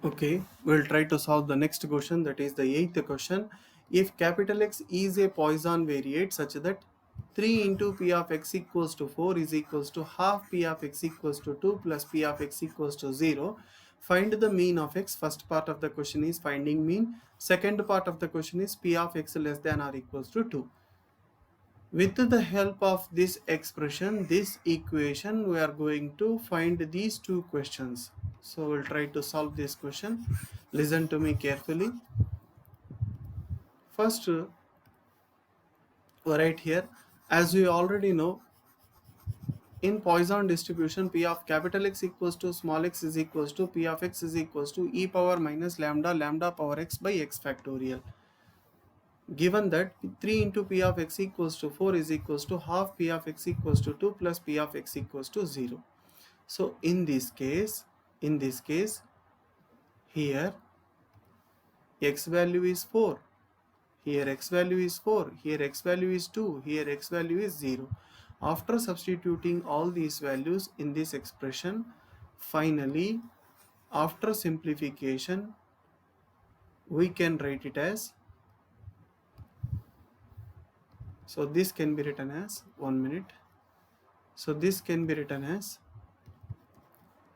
Okay, we'll try to solve the next question, that is the eighth question. If capital X is a Poisson variate such that 3 into P of X equals to 4 is equals to half P of X equals to 2 plus P of X equals to 0, find the mean of X. First part of the question is finding mean. Second part of the question is P of X less than or equals to 2. With the help of this expression, this equation, we are going to find these two questions. So we'll try to solve this question. Listen to me carefully. First, right here, as we already know, in Poisson distribution, P of capital X equals to small x is equals to P of X is equals to e power minus lambda lambda power x by x factorial. Given that 3 into P of X equals to 4 is equals to half P of X equals to 2 plus P of X equals to 0. So in this case, here x value is 4, here x value is 4, here x value is 2, here x value is 0. After substituting all these values in this expression, finally after simplification we can write it as, so this can be written as, 1 minute, so this can be written as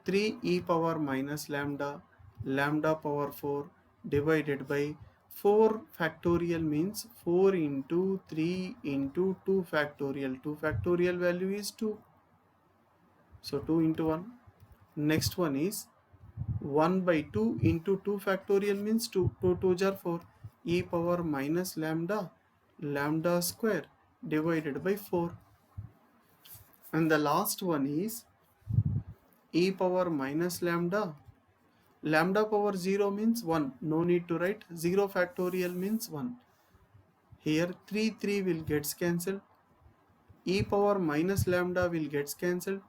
3 e power minus lambda lambda power 4 divided by 4 factorial means 4 into 3 into 2 factorial. 2 factorial value is 2. So 2 into 1. Next one is 1 by 2 into 2 factorial means 2. 2 2 are 4. E power minus lambda lambda square divided by 4. And the last one is e power minus lambda. Lambda power 0 means 1. No need to write. 0 factorial means 1. Here 3 will gets cancelled. E power minus lambda will gets cancelled.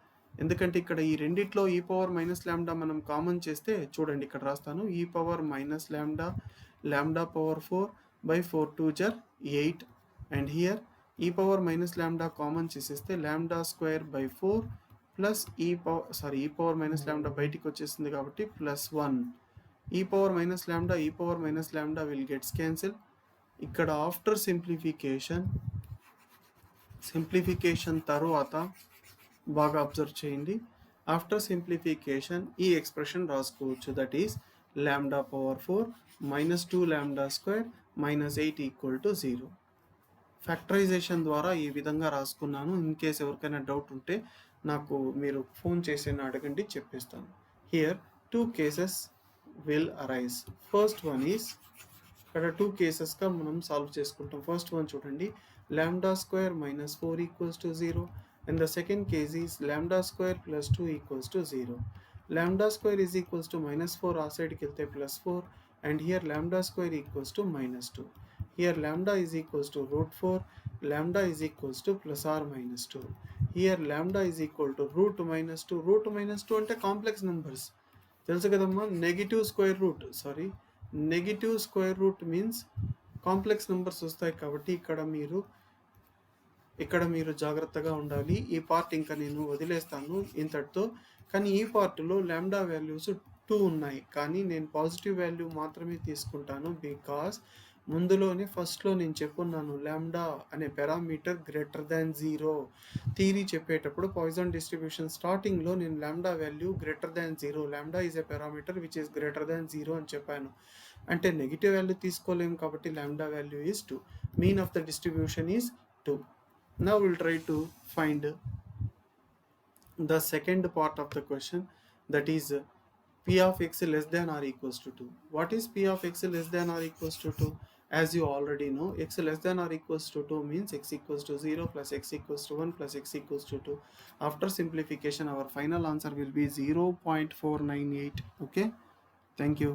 ఎందుకంటే ఇక్కడ ఈ రెండిట్లో ఈ power minus lambda మనం common చేస్తే చూడండి ఇక్కడ రాస్తాను ఈ power minus lambda lambda power 4 by 4 2 జర్ 8 and here ఈ పవర్ మైనస్ ల్యాండా కామన్ చేసేస్తే ల్యాండా స్క్వేర్ బై 4 ప్లస్ ఈ పవర్ మైనస్ ల్యాండా బయటికి వచ్చేస్తుంది కాబట్టి ప్లస్ 1 ఈ power minus lambda will gets cancel. ఇక్కడ ఆఫ్టర్ సింప్లిఫికేషన్ తర్వాత బాగా అబ్జర్వ్ చేయండి. ఆఫ్టర్ సింప్లిఫికేషన్ ఈ ఎక్స్ప్రెషన్ రాసుకోవచ్చు, that is lambda power 4 minus 2 lambda square minus 8 equal to 0. Factorisation ద్వారా ఈ విధంగా రాసుకున్నాను. ఇన్ కేస్ ఎవరికైనా డౌట్ ఉంటే నాకు మీరు ఫోన్ చేసి అడగండి, చెప్పేస్తాను. Here 2 cases will arise. First one is, ఇక్కడ 2 కేసెస్గా మనం సాల్వ్ చేసుకుంటాం. ఫస్ట్ వన్ చూడండి, lambda square minus 4 equals to 0. And the second case is lambda square plus 2 equals to 0. Lambda square is equals to minus 4, our side ki plus 4, and here lambda square equals to minus 2. Here lambda is equals to root 4, lambda is equals to plus or minus 2. Here lambda is equal to root minus 2. Root minus 2 ante complex numbers. తెలుసు కదమ్మా, negative square root means complex numbers వస్తాయి. కాబట్టి ఇక్కడ మీరు జాగ్రత్తగా ఉండాలి. ఈ part ఇంకా నేను వదిలేస్తాను ఇంతటితో. కానీ ఈ పార్ట్లో ల్యాండా వాల్యూస్ 2 ఉన్నాయి, కానీ నేను పాజిటివ్ వాల్యూ మాత్రమే తీసుకుంటాను. బికాస్ ముందులోనే ఫస్ట్లో నేను చెప్పున్నాను, ల్యాండా అనే పారామీటర్ గ్రేటర్ దాన్ 0 థియరీ చెప్పేటప్పుడు పాయిజన్ డిస్ట్రిబ్యూషన్ స్టార్టింగ్లో నేను ల్యాండా వాల్యూ గ్రేటర్ దాన్ 0, ల్యాండా is a parameter which is greater than 0 అని చెప్పాను. అంటే నెగిటివ్ వాల్యూ తీసుకోలేము కాబట్టి ల్యాండా value is 2. Mean of the distribution is 2. Now we'll try to find the second part of the question, that is P of x less than or equals to 2. What is P of x less than or equals to 2? As you already know, x less than or equals to 2 means x equals to 0 plus x equals to 1 plus x equals to 2. After simplification, our final answer will be 0.498. Okay, thank you.